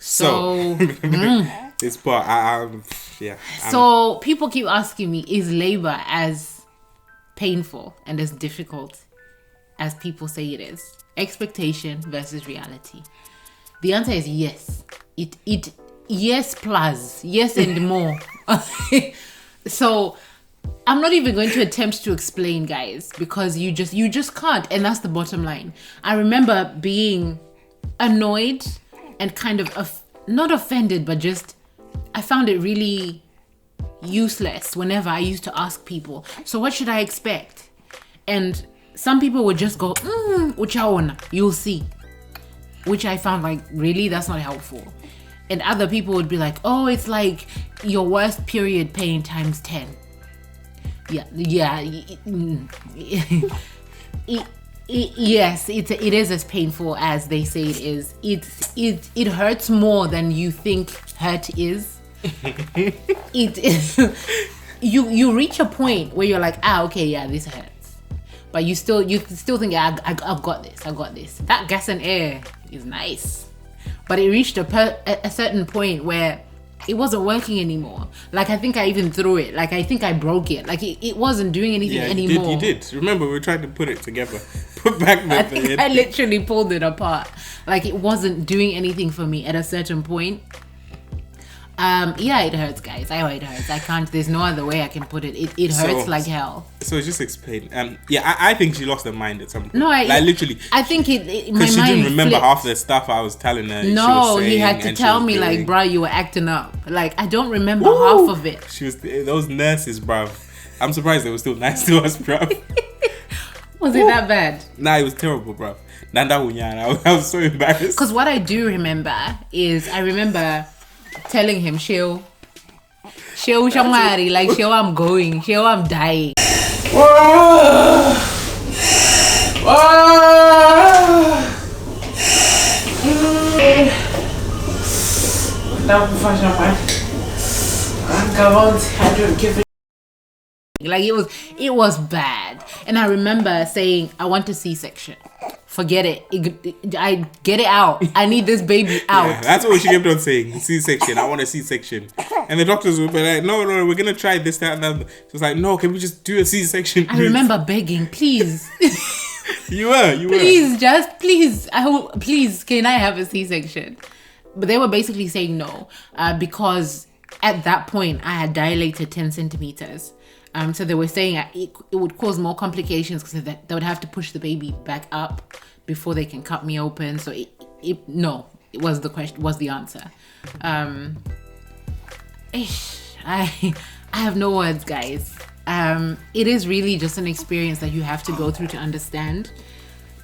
So this part, yeah. So people keep asking me, is labor as painful and as difficult as people say it is? Expectation versus reality. The answer is yes. Yes plus yes and more. So I'm not even going to attempt to explain, guys, because you just can't, and that's the bottom line. I remember being annoyed and kind of not offended, but just I found it really useless whenever I used to ask people, so what should I expect? And some people would just go, uchaona, you'll see. Which I found like, really, that's not helpful. And other people would be like, oh, it's like your worst period pain times 10. Yes, it is as painful as they say it is. It hurts more than you think hurt is. It is. You reach a point where you're like, okay, yeah, this hurts, but you still think, yeah, I've got this. That gas and air is nice, but it reached a certain point where it wasn't working anymore. Like, I think I even threw it. Like, I think I broke it. Like, it wasn't doing anything anymore. You did. Remember, we were trying to put it together. Put back the thing. I literally pulled it apart. Like, it wasn't doing anything for me at a certain point. Yeah, it hurts, guys. I know it hurts. I can't. There's no other way I can put it. It hurts like hell. So just explain. Yeah, I think she lost her mind at some point. No, literally. I think my mind she didn't remember flipped. half the stuff I was telling her. No, he had to tell me, like, bruh, you were acting up. Like, I don't remember half of it. She was those nurses, bruv. I'm surprised they were still nice to us, bruv. Was it that bad? Nah, it was terrible, bruv. I was so embarrassed. Because what I do remember is I remember telling him, Sheo, Shamari, like, Sheo, I'm going. Sheo, I'm dying. Like, it was bad. And I remember saying, I want a C-section. Forget it. I get it out. I need this baby out. Yeah, that's what she kept on saying. C-section. I want a C-section. And the doctors would be like, no, we're going to try this, that, and that. She was like, no, can we just do a C-section, please? I remember begging, please. You were. Please, please, can I have a C-section? But they were basically saying no, because at that point I had dilated 10 centimeters. So they were saying it would cause more complications because they would have to push the baby back up before they can cut me open. So it was the question, was the answer. I have no words, guys. It is really just an experience that you have to go through to understand.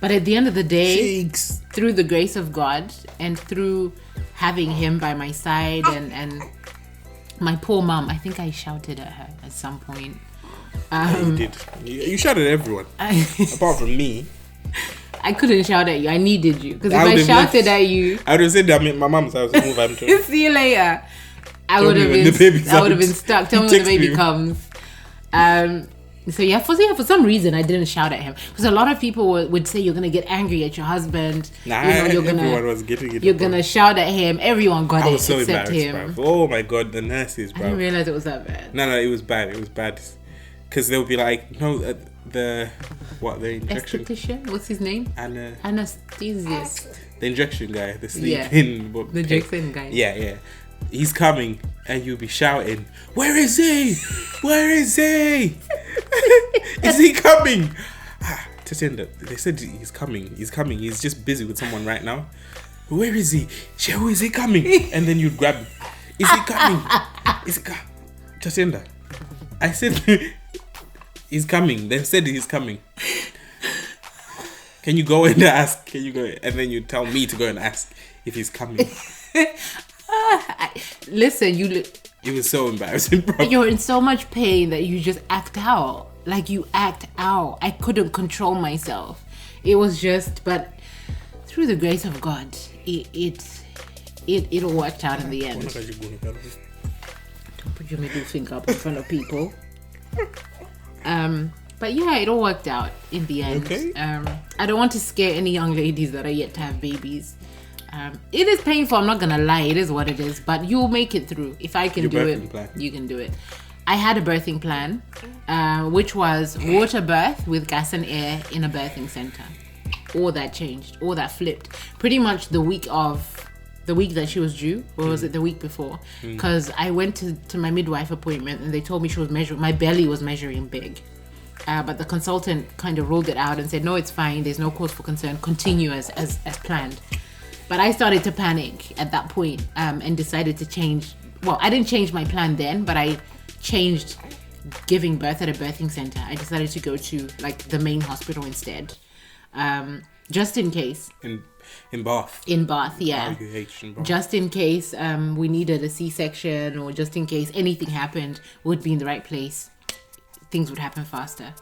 But at the end of the day, through the grace of God and through having him by my side and my poor mom, I think I shouted at her at some point. You did. You shouted at everyone. Apart from me. I couldn't shout at you. I needed you. Because if I shouted at you, I would have said that I'm at my mom's house. See you later. I would have been stuck. Tell me when the baby comes. So yeah, for some reason I didn't shout at him, because a lot of people would say you're gonna get angry at your husband. Everyone was getting it. You're gonna shout at him. Everyone got it so except him. Bro. Oh my god, the nurses, bro. I didn't realize it was that bad. No, it was bad. It was bad, because they'll be like, no, the injection. Esthetician? What's his name? Anesthesiast. The injection guy, the sleeping. Yeah. The Jackson guy. Yeah. He's coming, and you'll be shouting, "Where is he? Where is he? Is he coming?" Tatenda, they said he's coming. He's just busy with someone right now. Where is he? Who is he coming? And then you'd grab him. Is he coming? Is he coming? Tatenda, I said he's coming. They said he's coming. Can you go and ask? Can you go? And then you tell me to go and ask if he's coming. Listen, it was so embarrassing, bro. You're in so much pain that you just act out. Like, you act out. I couldn't control myself. It was just, but through the grace of God, it worked out in the end. Don't put your middle finger up in front of people. But yeah, it all worked out in the end. Okay. I don't want to scare any young ladies that are yet to have babies. It is painful, I'm not gonna lie, it is what it is, but you'll make it through. If I can do it, you can do it. I had a birthing plan, which was water birth with gas and air in a birthing center. All that changed, all that flipped. Pretty much the week that she was due, or was it the week before? Because I went to my midwife appointment and they told me she was measuring, my belly was measuring big. But the consultant kind of ruled it out and said, no, it's fine. There's no cause for concern. Continue as planned. But I started to panic at that point, and decided to change. Well, I didn't change my plan then, but I changed giving birth at a birthing center. I decided to go to like the main hospital instead, just in case. In Bath. In Bath, yeah. RUH in Bath. Just in case we needed a C-section, or just in case anything happened, would be in the right place. Things would happen faster.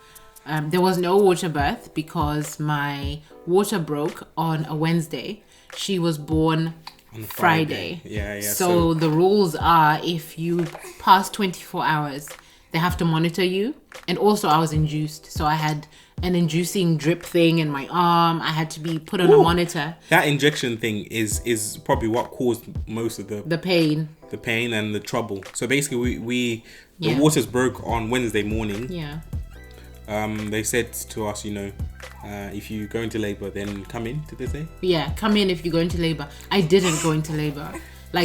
There was no water birth because my water broke on a Wednesday. She was born on Friday. Yeah. So the rules are, if you pass 24 hours, they have to monitor you. And also I was induced. So I had an inducing drip thing in my arm. I had to be put on a monitor. That injection thing is probably what caused most of the pain. The pain and the trouble. So basically the waters broke on Wednesday morning. Yeah. They said to us, if you go into labor, then come in, did they say? Yeah, come in if you go into labor. I didn't go into labor.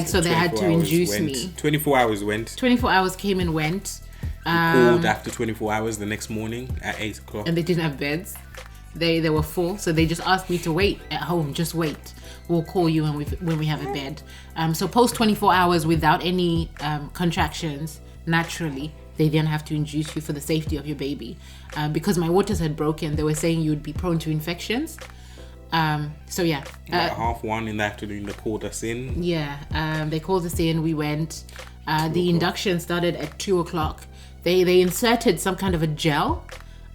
So they had to induce me. 24 hours went. 24 hours came and went. Called after 24 hours the next morning at 8 o'clock. And they didn't have beds. They were full, so they just asked me to wait at home. Just wait. We'll call you when we have a bed. So post 24 hours without any contractions, naturally, they then have to induce you for the safety of your baby. Because my waters had broken, they were saying you would be prone to infections. So yeah. About 1:30 in the afternoon, they called us in. Yeah, they called us in, we went. The induction started at 2 o'clock. They inserted some kind of a gel.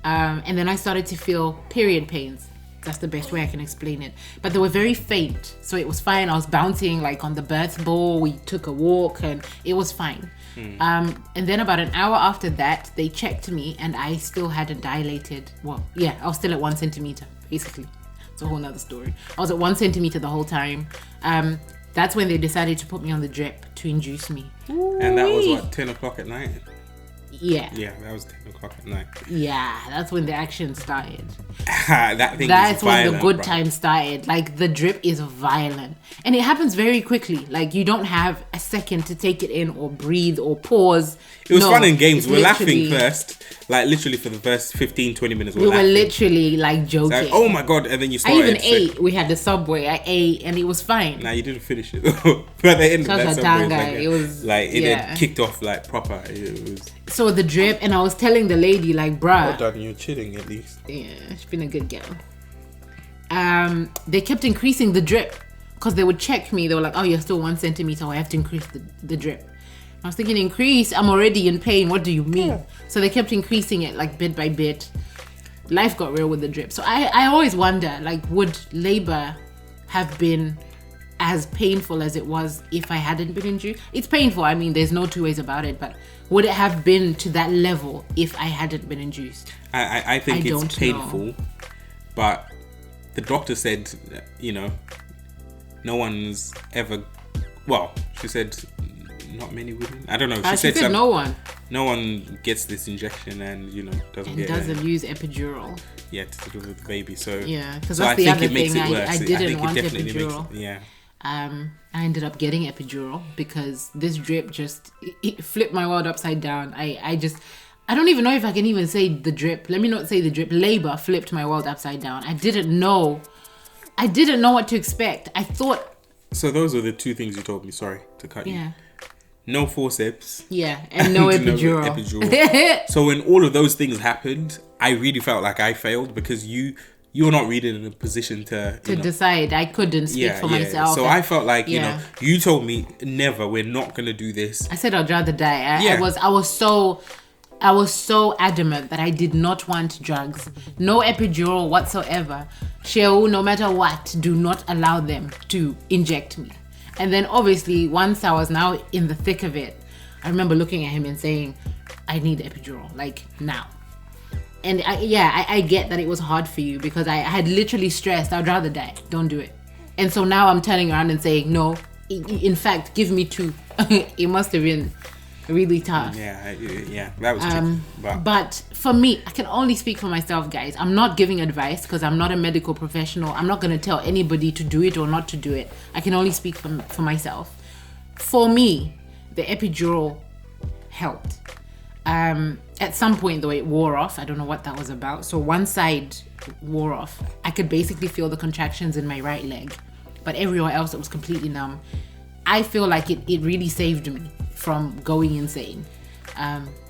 And then I started to feel period pains. That's the best way I can explain it. But they were very faint, so it was fine. I was bouncing like on the birth ball. We took a walk and it was fine. And then about an hour after that, they checked me and I still hadn't dilated. Well, yeah, I was still at 1 centimeter, basically. It's a whole nother story. I was at 1 centimeter the whole time. That's when they decided to put me on the drip to induce me. And that was what, 10 o'clock at night? Yeah. Yeah, that was 10 o'clock at night. Yeah, that's when the action started. That's when the good time started. Like, the drip is violent. And it happens very quickly. Like, you don't have a second to take it in or breathe or pause. It was fun and games. We're laughing first. Like, literally for the first 15, 20 minutes. We were literally, like, joking. Like, oh my God. And then you started. I even ate. We had the Subway. I ate and it was fine. Nah, you didn't finish it. But at the end of that Subway, it was like, it had kicked off, like, proper. It was... So the drip, and I was telling the lady, like, bruh. Well done, you're chilling at least. Yeah, she's been a good girl. They kept increasing the drip because they would check me. They were like, oh, you're still 1 centimeter. I have to increase the drip. I was thinking, increase? I'm already in pain. What do you mean? Yeah. So they kept increasing it, like, bit by bit. Life got real with the drip. So I always wonder, like, would labor have been as painful as it was if I hadn't been induced? It's painful. I mean, there's no two ways about it. But would it have been to that level if I hadn't been induced? I think it's painful. But the doctor said, no one's ever... Well, she said... Not many women. I don't know. She said no one. No one gets this injection and doesn't use epidural. Yeah, to do with the baby. So yeah, because that's the other thing. I didn't want epidural. Yeah. I ended up getting epidural because this drip just it flipped my world upside down. I don't even know if I can even say the drip. Let me not say the drip. Labor flipped my world upside down. I didn't know what to expect. I thought. So those are the two things you told me. Sorry to cut you. Yeah. No forceps. Yeah, and no epidural. So when all of those things happened, I really felt like I failed because you're not really in a position to decide. I couldn't speak for myself. So I felt like, you told me, never, we're not going to do this. I said I'd rather die. I was so adamant that I did not want drugs. No epidural whatsoever. Sheu, no matter what, do not allow them to inject me. And then obviously once I was now in the thick of it, I remember looking at him and saying, I need the epidural, like now. And I get that it was hard for you because I had literally stressed, I'd rather die, don't do it. And so now I'm turning around and saying, no, in fact, give me 2. It must have been really tough. Yeah, that was tricky. But for me, I can only speak for myself, guys. I'm not giving advice because I'm not a medical professional. I'm not going to tell anybody to do it or not to do it. I can only speak for myself. For me, the epidural helped. At some point, though, it wore off. I don't know what that was about. So one side wore off. I could basically feel the contractions in my right leg, but everywhere else it was completely numb. I feel like it really saved me from going insane.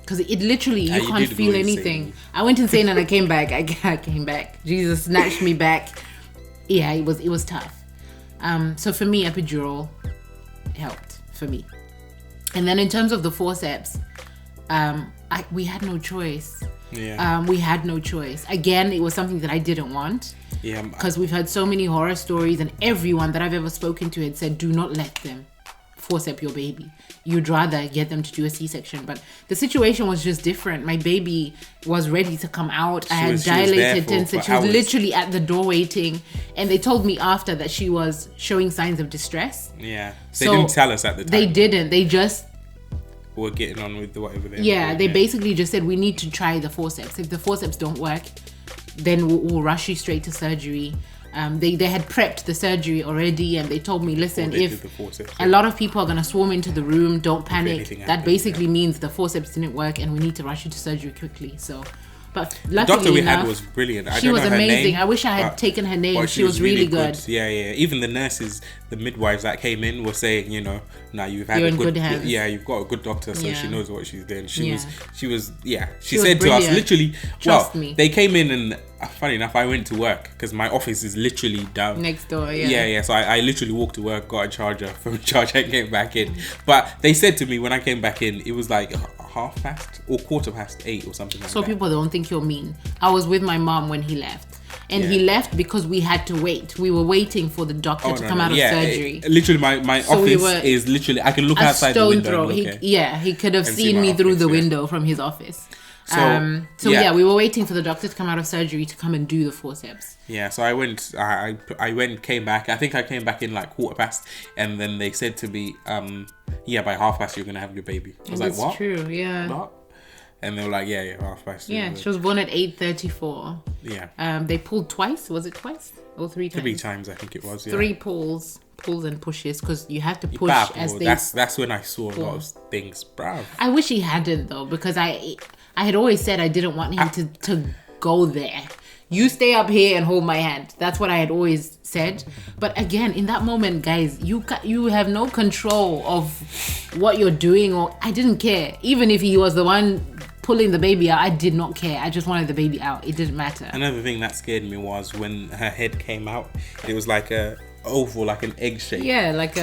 Because it literally, you can't feel anything. Insane. I went insane and I came back. I came back. Jesus snatched me back. Yeah, it was tough. So for me, epidural helped for me. And then in terms of the forceps, we had no choice. Yeah. We had no choice. Again, it was something that I didn't want. Yeah. Because we've heard so many horror stories, and everyone that I've ever spoken to had said, do not let them forcep your baby. You'd rather get them to do a C-section. But the situation was just different. My baby was ready to come out. I had dilated tensor. She was literally at the door waiting. And they told me after that she was showing signs of distress. Yeah. They didn't tell us at the time. They didn't. They just... We're getting on with whatever they they basically just said, we need to try the forceps. If the forceps don't work, then we'll rush you straight to surgery. They had prepped the surgery already, and they told me, listen, if a lot of people are going to swarm into the room, don't panic. That basically means the forceps didn't work and we need to rush you to surgery quickly. So, but luckily the doctor we enough, had was brilliant. She was amazing. I wish I had taken her name. She was really good. Yeah. Even the nurses, the midwives that came in were saying, now you've had You're in good hands. Yeah, you've got a good doctor, so she knows what she's doing. She She said to us literally, Trust me. They came in and funny enough, I went to work because my office is literally down next door. So I literally walked to work, got a charger from a charger, and came back in. But they said to me when I came back in, it was like 8:15 or something like that. So people don't think you're mean. I was with my mom when he left. And he left because we had to wait. We were waiting for the doctor to come out of surgery. Literally, my office is literally, I can look outside the window. He could have seen me through the window from his office. We were waiting for the doctor to come out of surgery to come and do the forceps. Yeah, so I went, came back. I think I came back in like 15:15, and then they said to me, by past you're gonna have your baby. I was like, what? True, yeah. What? And they were like, past. Yeah, she was born at 8:34. Yeah. They pulled twice. Was it twice or 3 times? 3 times, I think it was. Yeah. 3 pulls and pushes, because you have to push as they. That's when I saw a lot of things, bruv. I wish he hadn't though, because I had always said I didn't want him to go there. You stay up here and hold my hand. That's what I had always said. But again, in that moment, guys, you have no control of what you're doing. Or I didn't care. Even if he was the one pulling the baby out, I did not care. I just wanted the baby out. It didn't matter. Another thing that scared me was when her head came out. It was like a oval, like an egg shape. Yeah, like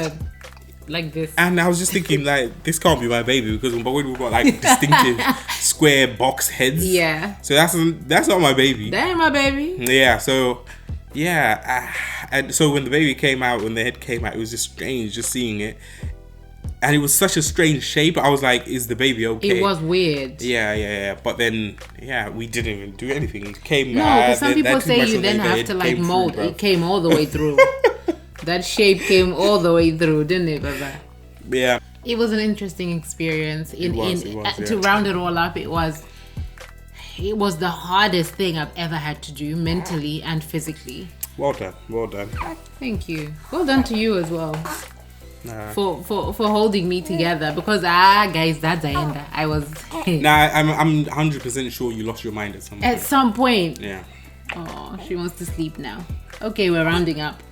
this. And I was just thinking, like, this can't be my baby, because we've got like distinctive square box heads. Yeah. So that's not my baby. That ain't my baby. Yeah. So and so when the baby came out, when the head came out, it was just strange just seeing it. And it was such a strange shape. I was like, is the baby okay? It was weird. Yeah. But then, we didn't even do anything. It came out. No, because some people say you then have to like mold. It came all the way through. That shape came all the way through, didn't it, Baba? Yeah. It was an interesting experience. It was, to round it all up, it was the hardest thing I've ever had to do, mentally and physically. Well done. Thank you. Well done to you as well. For holding me together, because guys, that's Tatenda. I was. I'm 100% sure you lost your mind at some point. At some point. Yeah. Oh, she wants to sleep now. Okay, we're rounding up.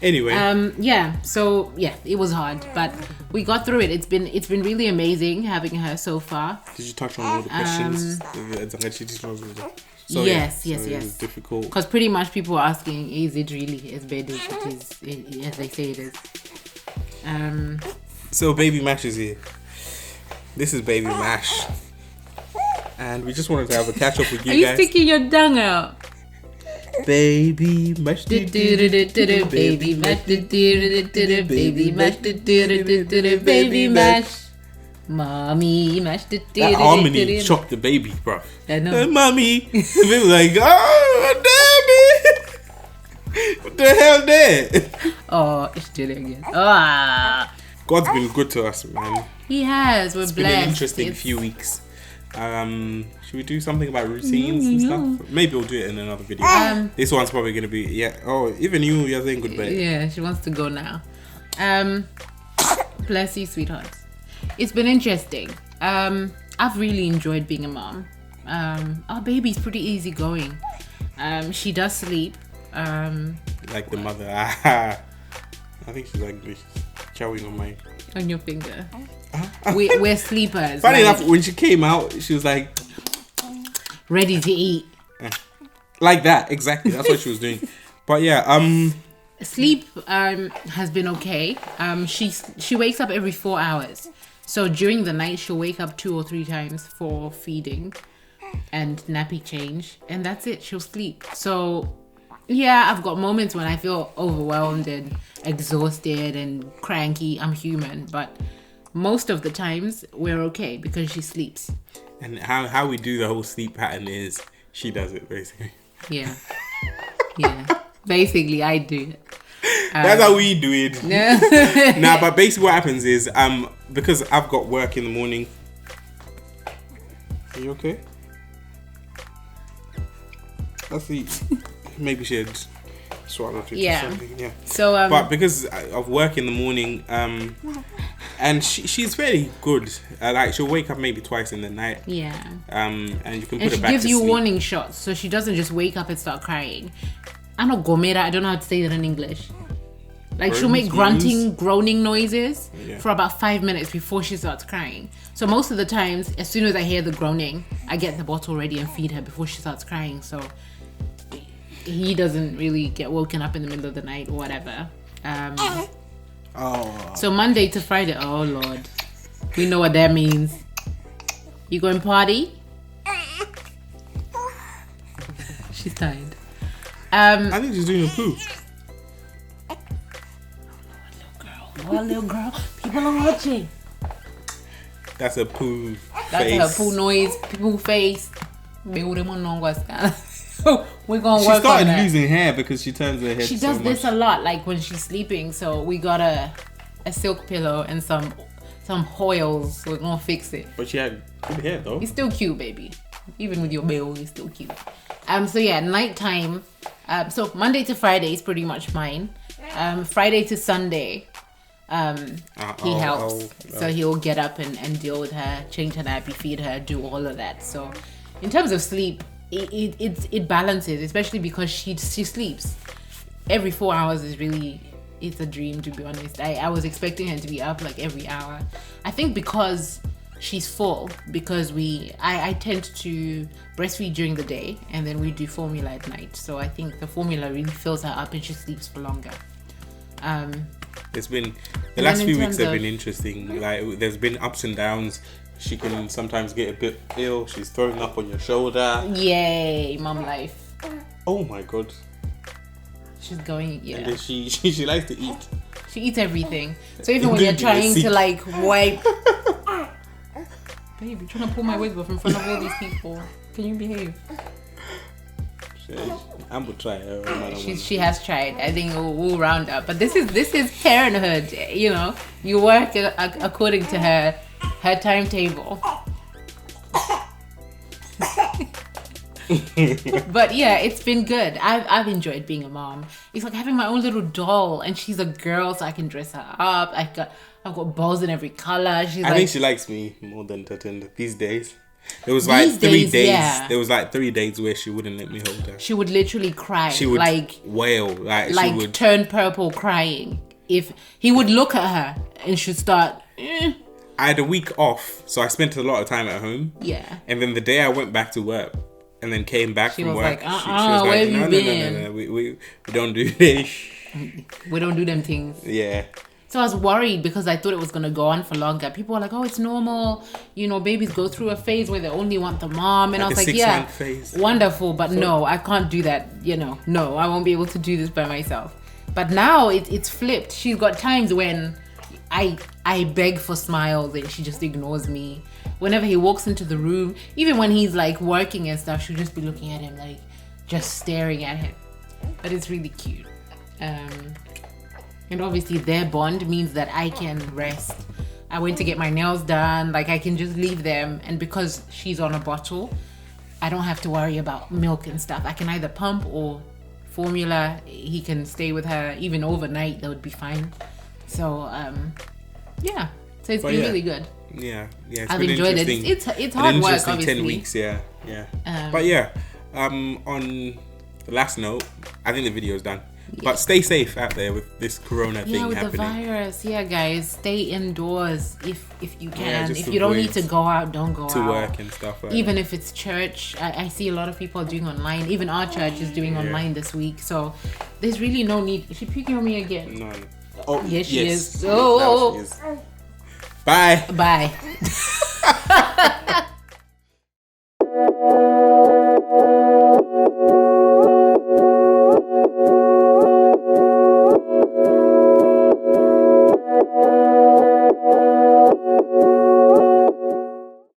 Anyway. So it was hard, but we got through it. It's been really amazing having her so far. Did you touch on all the questions? Yes. It was difficult. Because pretty much people are asking, is it really as bad as as they say it is? So Baby Mash is here. This is Baby Mash, and we just wanted to have a catch up with you guys. Are you sticking your tongue out? Baby Mash, Baby Mash, Baby Mash, Baby Mash. Mommy, mashed it. That harmony shocked the baby, bro. I know. Mommy. The baby was like, oh, damn it. What the hell there? Oh, it's did it again. Ah. God's been good to us, man. He has. We're It's blessed. been an interesting few weeks. Should we do something about routines and stuff? Maybe we'll do it in another video. This one's probably going to be, even you're saying goodbye. Yeah, she wants to go now. Bless you, sweethearts. It's been interesting. I've really enjoyed being a mom. Our baby's pretty easygoing. She does sleep. Like the mother. I think she's like chowing on your finger. We're sleepers. Funny enough, when she came out, she was like ready to eat. Like that, exactly. That's what she was doing. But yeah, sleep has been okay. She wakes up every 4 hours. So during the night she'll wake up 2 or 3 times for feeding and nappy change, and that's it. She'll sleep. So yeah, I've got moments when I feel overwhelmed and exhausted and cranky. I'm human, but most of the times we're okay because she sleeps. And how we do the whole sleep pattern is she does it basically. Yeah. Basically, I do it. That's how we do it. Nah, but basically what happens is because I've got work in the morning. Are you okay? Let's see. Maybe she had swallowed it or something. Yeah. So but because of work in the morning, and she's very good. Like she'll wake up maybe twice in the night. Yeah. And you can put and her she back gives to you sleep. warning shots, so she doesn't just wake up and start crying. I know gomera. I don't know how to say that in English. Like she'll make groaning noises for about 5 minutes before she starts crying. So most of the times, as soon as I hear the groaning, I get the bottle ready and feed her before she starts crying. So he doesn't really get woken up in the middle of the night or whatever. So Monday to Friday, oh Lord, we know what that means. You going party? She's tired. I think she's doing a poo. Oh, little girl, people are watching. That's a poo That's face. her poo noise, poo face. We're gonna work She on started that. losing hair because she turns her head She so does this much. a lot, like when she's sleeping. So we got a silk pillow and some oils. We're gonna fix it. But she had good hair though. It's still cute, baby. Even with your bill, it's still cute. So yeah, nighttime. So Monday to Friday is pretty much mine. Friday to Sunday, he helps. So he'll get up and deal with her, change her nappy, feed her, do all of that. So in terms of sleep, it balances, especially because she sleeps every 4 hours. It's a dream, to be honest. I was expecting her to be up like every hour. I think because she's full, because I tend to breastfeed during the day and then we do formula at night. So I think the formula really fills her up and she sleeps for longer. It's been the last few weeks have been interesting. Like there's been ups and downs. She can sometimes get a bit ill. She's throwing up on your shoulder. Yay, mom life. Oh my god. She's going, yeah. And then she likes to eat. She eats everything. So even when you're trying to like wipe, babe, you're trying to pull my wig off in front of all these people. Can you behave? I'm gonna try. She has tried. I think we'll round up. But this is parenthood. You know, you work according to her timetable. But yeah, it's been good. I've enjoyed being a mom. It's like having my own little doll, and she's a girl, so I can dress her up. I've got balls in every color. I think she likes me more than Tatenda these days. There was like 3 days. Yeah. There was like 3 days where she wouldn't let me hold her. She would literally cry. She would wail. Like she would turn purple crying. If he would look at her and she'd start. I had a week off, so I spent a lot of time at home. Yeah. And then the day I went back to work and then came back from work, she was like, where have you been? No, we don't do this. We don't do them things. Yeah. So I was worried because I thought it was going to go on for longer. People were like, oh, it's normal. You know, babies go through a phase where they only want the mom. And I was like, yeah, phase. Wonderful. But no, I can't do that. You know, no, I won't be able to do this by myself. But now it's flipped. She's got times when I beg for smiles and she just ignores me. Whenever he walks into the room, even when he's like working and stuff, she'll just be looking at him like just staring at him. But it's really cute. And obviously their bond means that I can rest. I went to get my nails done, like I can just leave them, and because she's on a bottle, I don't have to worry about milk and stuff. I can either pump or formula. He can stay with her even overnight, that would be fine. So yeah, so it's been really good. Yeah, I've enjoyed it. It's hard work, obviously. 10 weeks, yeah. But yeah, on the last note, I think the video's done. Yeah. But stay safe out there with this corona thing happening. Yeah, with the virus. Yeah, guys, stay indoors if you can. If you don't need to go out, don't go out. To work and stuff like even if it's church. I see a lot of people doing online. Even our church is doing online this week. So there's really no need. Is she picking on me again? No. Oh, yes, she is. Oh. Bye. Bye.